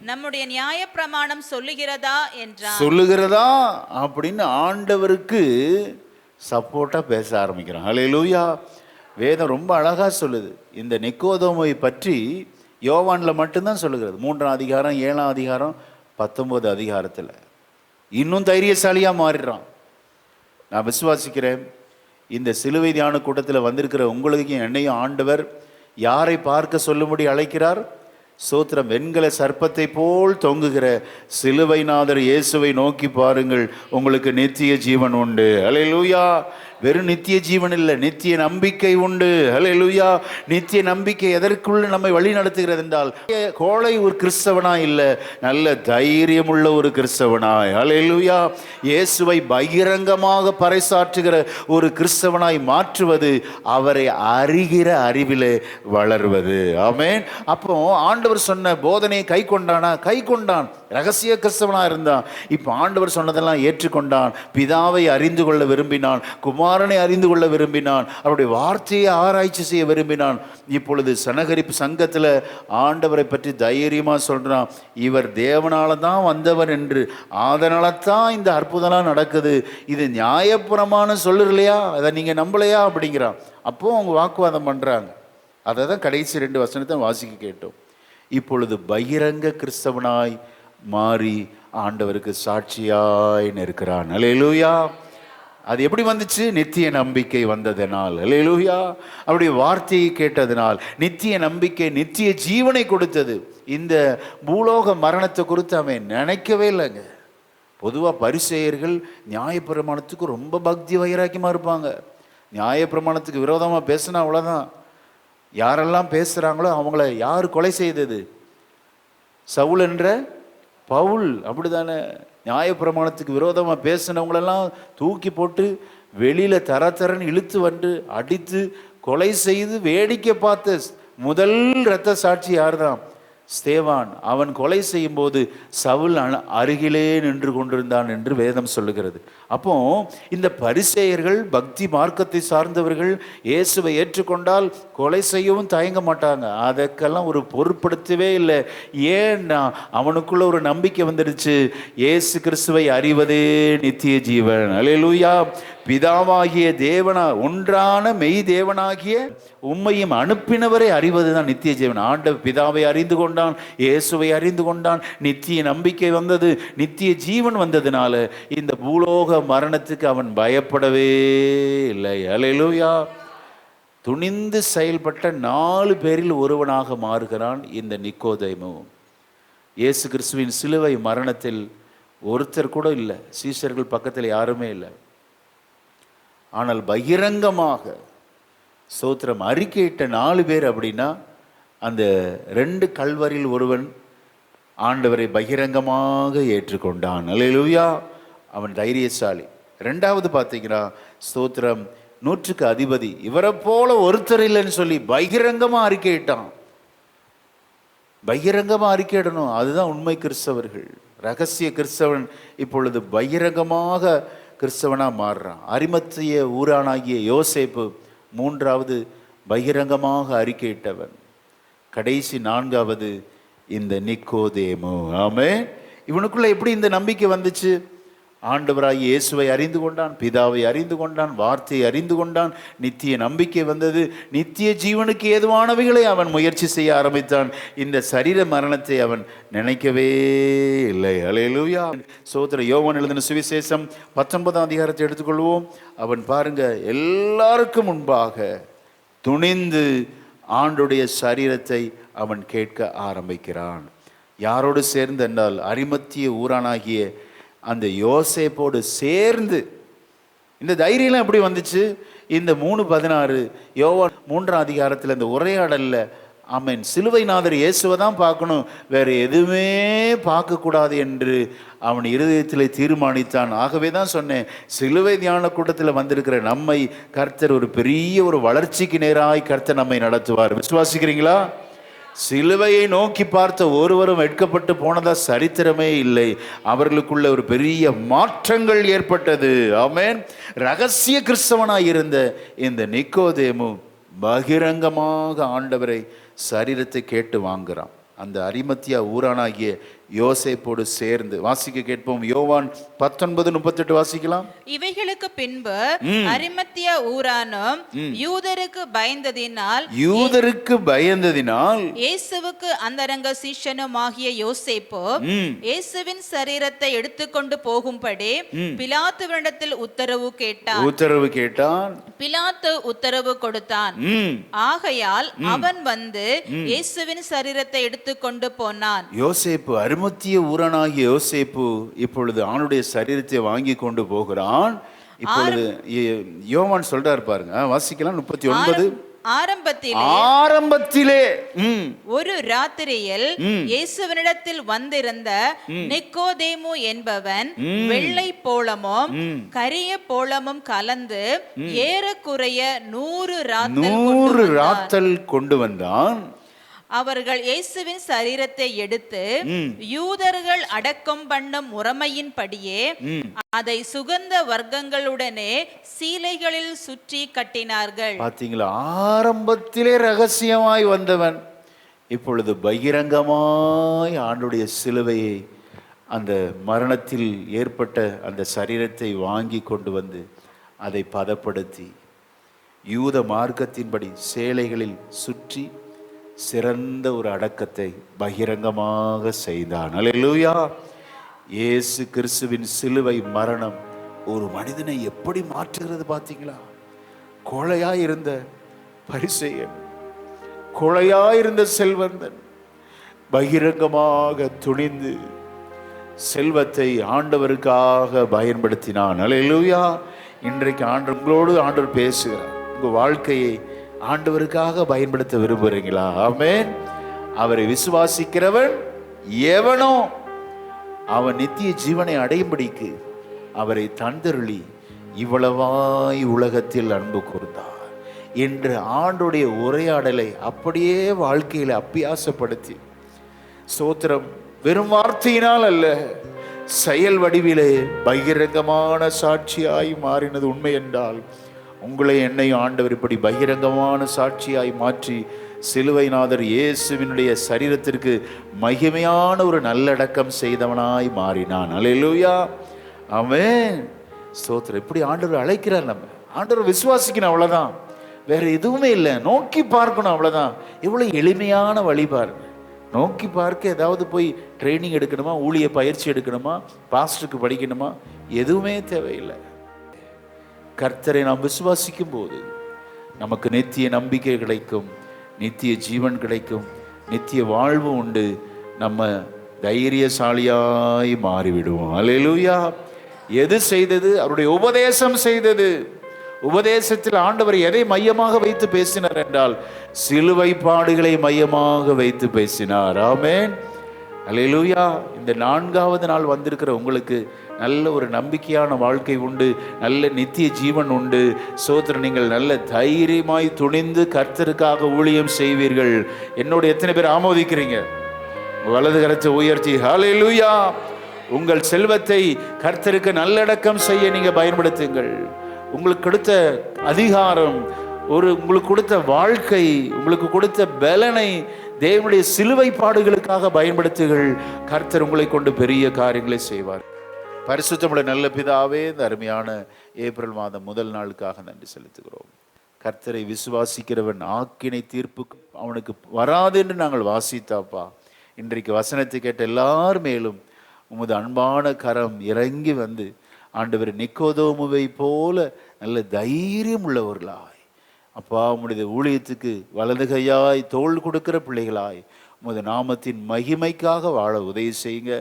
நம்முடைய நியாய பிரமாணம் சொல்லுகிறதா என்றார். சொல்லுகிறதா அப்படின்னு ஆண்டவருக்கு சப்போர்ட்டா பேச ஆரம்பிக்கிறான். அல்லேலூயா. வேதம் ரொம்ப அழகா சொல்லுது. இந்த நிக்கோதேமுவை பற்றி யோவான்ல மட்டும்தான் சொல்லுகிறது. 3ஆம் அதிகாரம், 7ஆம் அதிகாரம், 19 அதிகாரத்தில் இன்னும் தைரியசாலியா மாறிடுறான். நான் விசுவாசிக்கிறேன், இந்த சிலுவை தியான கூட்டத்தில் வந்திருக்கிற உங்களுக்கும் என்னையும் ஆண்டவர் யாரை பார்க்க சொல்லும்படி அழைக்கிறார்? சோத்திரம். வெண்கல சர்ப்பத்தை போல் தொங்குகிற சிலுவைநாதர் இயேசுவை நோக்கி பாருங்கள், உங்களுக்கு நித்திய ஜீவன் உண்டு. அல்லேலூயா. வெறும் நித்திய ஜீவன் இல்லை, நித்திய நம்பிக்கை உண்டு. அல்லேலூயா. நித்திய நம்பிக்கை எதற்குள்ள நம்மை வழி நடத்துகிறது என்றால், கோழை ஒரு கிறிஸ்தவனாய் இல்லை, நல்ல தைரியமுள்ள ஒரு கிறிஸ்தவனாய். அல்லேலூயா. இயேசுவை பகிரங்கமாக பறைசாற்றுகிற ஒரு கிறிஸ்தவனாய் மாற்றுவது, அவரை அறிகிற அறிவிலே வளர்வது. ஆமென். அப்போ ஆண்டவர் சொன்ன போதனையை கை கொண்டானா? கை கொண்டான். ரகசிய கிறிஸ்தவனா இருந்தான். இப்போ ஆண்டவர் சொன்னதெல்லாம் ஏற்றுக்கொண்டான். பிதாவை அறிந்து கொள்ள விரும்பினான், குமாரனை அறிந்து கொள்ள விரும்பினான், அவருடைய வார்த்தையை ஆராய்ச்சி செய்ய விரும்பினான். இப்பொழுது சனகரிப்பு சங்கத்தில் ஆண்டவரை பற்றி தைரியமா சொல்றான், இவர் தேவனால தான் வந்தவர் என்று, அதனால தான் இந்த அற்புதம்லாம் நடக்குது, இது நியாயப்புறமான சொல்லு இல்லையா, அதை நீங்க நம்பலையா அப்படிங்கிறான். அப்போ அவங்க வாக்குவாதம் பண்றாங்க. அதை தான் கடைசி 2 வசனத்தை வாசிக்க கேட்டோம். இப்பொழுது பகிரங்க கிறிஸ்தவனாய் மாறி ஆண்டவருக்கு சாட்சியாய் நிற்கிறான். அல்லேலூயா. அது எப்படி வந்துச்சு? நித்திய நம்பிக்கை வந்ததனால். அல்லேலூயா. அவருடைய வார்த்தையை கேட்டதனால். நித்திய நம்பிக்கை நித்திய ஜீவனை கொடுத்தது. இந்த பூலோக மரணத்தை குறித்து அவன் நினைக்கவே இல்லைங்க. பொதுவாக பரிசேயர்கள் நியாயப்பிரமாணத்துக்கு ரொம்ப பக்தி வைராக்கியமாக இருப்பாங்க. நியாயப்பிரமாணத்துக்கு விரோதமாக பேசினா அவ்வளோதான். யாரெல்லாம் பேசுகிறாங்களோ அவங்கள யார் கொலை செய்தது? சவுல் என்ற பவுல். அப்படிதானே? நியாயப்பிரமாணத்துக்கு விரோதமாக பேசினவங்களெல்லாம் தூக்கி போட்டு வெளியில் தரன்னு இழுத்து வந்து அடித்து கொலை செய்து வேடிக்கை பார்த்த முதல் இரத்த சாட்சி யார் தான்? ஸ்தேவான். அவன் கொலை செய்யும் போது சவுல் அருகிலே நின்று கொண்டிருந்தான் என்று வேதம் சொல்லுகிறது. அப்போ இந்த பரிசேயர்கள் பக்தி மார்க்கத்தை சார்ந்தவர்கள் இயேசுவை ஏற்றுக்கொண்டால் கொலை செய்யவும் தயங்க மாட்டாங்க. அதற்கெல்லாம் ஒரு பொருட்படுத்தவே இல்லை. ஏன்னா அவனுக்குள்ள ஒரு நம்பிக்கை வந்துடுச்சு, இயேசு கிறிஸ்துவை அறிவதே நித்திய ஜீவன். அல்லேலூயா. பிதாவாகிய தேவனா ஒன்றான மெய் தேவனாகிய உம்மையும் அனுப்பினவரை அறிவதுதான் நித்திய ஜீவன். ஆண்டவர் பிதாவை அறிந்து கொண்டான், இயேசுவை அறிந்து கொண்டான், நித்திய நம்பிக்கை வந்தது, நித்திய ஜீவன் வந்ததுனால இந்த பூலோக மரணத்துக்கு அவன் பயப்படவே இல்லை. அல்லேலூயா. துணிந்து செயல்பட்ட 4 பேரில் ஒருவனாக மாறுகிறான் இந்த நிக்கோதேமு. இயேசு கிறிஸ்துவின் சிலுவை மரணத்தில் ஒருத்தர் கூட இல்லை, சீஷர்கள் பக்கத்தில் யாருமே இல்லை. ஆனால் பகிரங்கமாக சோத்திரம் அறிக்கையிட்ட 4 பேர். அப்படின்னா அந்த 2 கல்வரில் ஒருவன் ஆண்டவரை பகிரங்கமாக ஏற்றுக்கொண்டான். அல்லேலூயா. அவன் தைரியசாலி. 2வது பார்த்தீங்கன்னா ஸ்தோத்திரம் 100க்கு அதிபதி. இவரை போல ஒருத்தர் இல்லைன்னு சொல்லி பகிரங்கமாக அறிக்கையிட்டான். பகிரங்கமாக அறிக்கையிடணும். அதுதான் உண்மை கிறிஸ்தவர்கள். ரகசிய கிறிஸ்தவன் இப்பொழுது பகிரங்கமாக கிறிஸ்தவனாக மாறுறான். அரிமத்திய ஊரானாகிய யோசேப்பு 3வது பகிரங்கமாக அறிக்கையிட்டவன். கடைசி 4வது இந்த நிக்கோதேமு. ஆமென். இவனுக்குள்ள எப்படி இந்த நம்பிக்கை வந்துச்சு? ஆண்டவராகிய இயேசுவை அறிந்து கொண்டான், பிதாவை அறிந்து கொண்டான், வார்த்தையை அறிந்து கொண்டான், நித்திய நம்பிக்கை வந்தது, நித்திய ஜீவனுக்கு ஏதுவானவைகளை அவன் முயற்சி செய்ய ஆரம்பித்தான். இந்த சரீர மரணத்தை அவன் நினைக்கவே இல்லை. அல்லேலூயா. சோதர யோவான் எழுதின சுவிசேஷம் 19ஆம் அதிகாரத்தை எடுத்துக்கொள்வோம். அவன் பாருங்க, எல்லாருக்கும் முன்பாக துணிந்து ஆண்டுடைய சரீரத்தை அவன் கேட்க ஆரம்பிக்கிறான். யாரோடு சேர்ந்து என்றால் அரிமத்திய ஊரானாகிய அந்த யோசேப்போடு சேர்ந்து. இந்த தைரியம்லாம் எப்படி வந்துச்சு? இந்த 3:16 யோவான் 3ஆம் அதிகாரத்தில் இந்த உரையாடலில் ஆமென். சிலுவைநாதர் இயேசுவை தான் பார்க்கணும், வேற எதுவுமே பார்க்கக்கூடாது என்று அவன் இருதயத்தில் தீர்மானித்தான். ஆகவே தான் சொன்னேன், சிலுவை தியான கூட்டத்தில் வந்திருக்கிற நம்மை கர்த்தர் ஒரு பெரிய ஒரு வளர்ச்சிக்கு நேராய் கர்த்தர் நம்மை நடத்துவார். விசுவாசிக்கிறீங்களா? சிலுவையை நோக்கி பார்த்த ஒருவரும் வெட்கப்பட்டு போனதா சரித்திரமே இல்லை. அவர்களுக்குள்ள ஒரு பெரிய மாற்றங்கள் ஏற்பட்டது. ஆமென். ரகசிய கிறிஸ்தவனாய் இருந்த இந்த நிக்கோதேமு பகிரங்கமாக ஆண்டவரை சரீரத்தை கேட்டு வாங்குறான். அந்த அரிமத்தியா ஊரானாகிய யோசேப்போடு சேர்ந்து வாசிக்க கேட்போம். யோவான் 19:38 வாசிக்கலாம். இவைகளுக்கு பின்பு அரிமத்தியா ஊரானும் யூதருக்கு பயந்ததினால் இயேசுவுக்கு அந்தரங்க சீஷனும் ஆகிய யோசேப்பு இயேசுவின் சரீரத்தை எடுத்துக்கொண்டு போகும்படி பிலாத்துவினிடத்தில் உத்தரவு கேட்டான். பிலாத்து உத்தரவு கொடுத்தான். ஆகையால் அவன் வந்து இயேசுவின் சரீரத்தை எடுத்துக்கொண்டு போனான். யோசேப்பு, அரிமத்திய ஊரானாகிய யோசேப்பு இப்பொழுது ஆணுடைய சரீரத்தை வாங்கி கொண்டு போகிறான். இப்பொழுது யோவான் சொல்றார் பாருங்க, வாசிக்கலாம். 39. ஆரம்பத்திலே ஒரு ராத்திரியில் இயேசுவினிடத்தில் வந்திருந்த நிக்கோதேமு என்பவன் வெள்ளை போளமும் கரிய போளமும் கலந்து ஏறக்குறைய 100 ராத்தல் கொண்டு வந்தான். அவர்கள் இயேசுவின் சரீரத்தை எடுத்து யூதர்கள் அடக்கம் பண்ணும் முறைமையின்படியே அதை சுகந்த வர்க்கங்களுடனே சீலைகளில் சுற்றி கட்டினார்கள். பாத்தீங்களா? ஆரம்பத்திலே ரகசியமாய் வந்தவன் இப்பொழுது பகிரங்கமாய் ஆண்டுடைய சிலுவையை, அந்த மரணத்தில் ஏற்பட்ட அந்த சரீரத்தை வாங்கி கொண்டு வந்து அதை பதப்படுத்தி யூத மார்க்கத்தின்படி சேலைகளில் சுற்றி சிறந்த ஒரு அடக்கத்தை பகிரங்கமாக செய்தான். அல்லேலூயா. இயேசு கிறிஸ்துவின் சிலுவை மரணம் ஒரு மனிதனை எப்படி மாற்றுகிறது பார்த்தீங்களா? கோழையாயிருந்த பரிசேயன், கோழையாயிருந்த செல்வந்தன் பகிரங்கமாக துணிந்து செல்வத்தை ஆண்டவருக்காக பயன்படுத்தினான். அல்லேலூயா. இன்றைக்கு உங்களோடு ஆண்டவர் பேசுகிறார். உங்கள் வாழ்க்கையை ஆண்டவருக்காக பயன்படுத்த விரும்புகிறீங்களா? ஆமென். அவரை விசுவாசிக்கிறவன் எவனோ அவன் நித்திய ஜீவனை அடையும்படிக்கு அவரை தந்தருளி இவ்வளவாய் உலகத்தில் அன்பு கூர்ந்தார் என்று ஆண்டுடைய உரையாடலை அப்படியே வாழ்க்கையில் அப்பியாசப்படுத்தி, ஸ்தோத்திரம், வெறும் வார்த்தையினால் அல்ல, செயல் வடிவிலே பகிரங்கமான சாட்சியாய் மாறினது உண்மை என்றால், உங்களை என்னையும் ஆண்டவர் இப்படி பகிரங்கமான சாட்சியாய் மாற்றி சிலுவைநாதர் இயேசுவினுடைய சரீரத்திற்கு மகிமையான ஒரு நல்லடக்கம் செய்தவனாய் மாறினான். அல்லேலூயா. ஆமென். ஸ்தோத்திரம். இப்படி ஆண்டவர் அழைக்கிறார். நம்ம ஆண்டவர் விசுவாசிக்கணும், அவ்வளவுதான். வேற எதுவுமே இல்லை. நோக்கி பார்க்கணும், அவ்வளவுதான். எவ்வளவு எளிமையான வழி பாருங்க. நோக்கி பார்க்க ஏதாவது போய் ட்ரைனிங் எடுக்கணுமா, ஊழிய பயிற்சி எடுக்கணுமா, பாஸ்டருக்கு படிக்கணுமா? எதுவுமே தேவையில்லை. கர்த்தரை நாம் விசுவாசிக்கும் போது நமக்கு நித்திய நம்பிக்கை கிடைக்கும், நித்திய ஜீவன் கிடைக்கும், நித்திய வாழ்வு உண்டு. நம்ம தைரியசாலியாய் மாறிவிடுவோம். அல்லேலூயா. எது செய்தது? அவருடைய உபதேசம் செய்தது. உபதேசத்தில் ஆண்டவர் எதை மையமாக வைத்து பேசினார் என்றால், சிலுவை பாடுகளை மையமாக வைத்து பேசினார். ஆமென். அல்லேலூயா. இந்த 4வது நாள் வந்திருக்கிற உங்களுக்கு நல்ல ஒரு நம்பிக்கையான வாழ்க்கை உண்டு, நல்ல நித்திய ஜீவன் உண்டு. சோதரன், நீங்கள் நல்ல தைரியமாய் துணிந்து கர்த்தருக்காக ஊழியம் செய்வீர்கள். என்னோட எத்தனை பேர் ஆமோதிக்கிறீங்க? வலது கரத்தை உயர்த்தி ஹல்லேலூயா. உங்கள் செல்வத்தை கர்த்தருக்கு நல்லடக்கம் செய்ய நீங்க பயன்படுத்துங்கள். உங்களுக்கு கொடுத்த அதிகாரம், உங்களுக்கு கொடுத்த வாழ்க்கை, உங்களுக்கு கொடுத்த பலனை தேவனுடைய சிலுவை பாடுகளுக்காக பயன்படுத்துங்கள். கர்த்தர் உங்களை கொண்டு பெரிய காரியங்களை செய்வார். பரிசுத்தமுள்ள நல்ல பிதாவே, இந்த அருமையான ஏப்ரல் மாதம் முதல் நாளுக்காக நன்றி செலுத்துகிறோம். கர்த்தரை விசுவாசிக்கிறவன் ஆக்கினை தீர்ப்பு அவனுக்கு வராது என்று நாங்கள் வாசித்தாப்பா. இன்றைக்கு வசனத்தை கேட்ட எல்லார் மேலும் உமது அன்பான கரம் இறங்கி வந்து ஆண்டவர் நிக்கோதேமுவை போல நல்ல தைரியம் உள்ளவர்களாய் அப்பா, உம்முடைய ஊழியத்துக்கு வலது கையாய் தோள் கொடுக்கிற பிள்ளைகளாய் உமது நாமத்தின் மகிமைக்காக வாழ உதவி செய்யுங்க.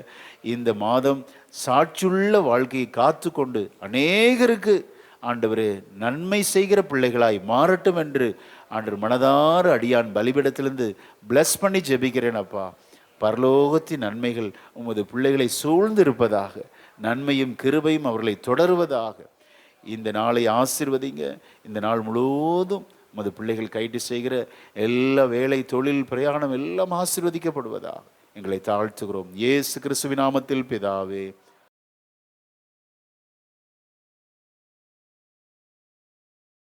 இந்த மாதம் சாட்சியுள்ள வாழ்க்கையை காத்து கொண்டு அநேகருக்கு ஆண்டவரே நன்மை செய்கிற பிள்ளைகளாய் மாறட்டும் என்று ஆண்டவர் மனதார அடியான் பலிபீடத்திலிருந்து bless பண்ணி ஜெபிக்கிறேன் அப்பா. பரலோகத்தின் நன்மைகள் உமது பிள்ளைகளை சூழ்ந்து இருப்பதாக, நன்மையும் கிருபையும் அவர்களை தொடருவதாக. இந்த நாளை ஆசீர்வதிங்க. இந்த நாள் முழுவதும் உமது பிள்ளைகள் கைட்டு செய்கிற எல்லா வேலை, தொழில், பிரயாணம் எல்லாம் ஆசீர்வதிக்கப்படுவதாக எங்களை தாழ்த்துகிறோம். இயேசு கிறிஸ்துவின் நாமத்தில் பிதாவே.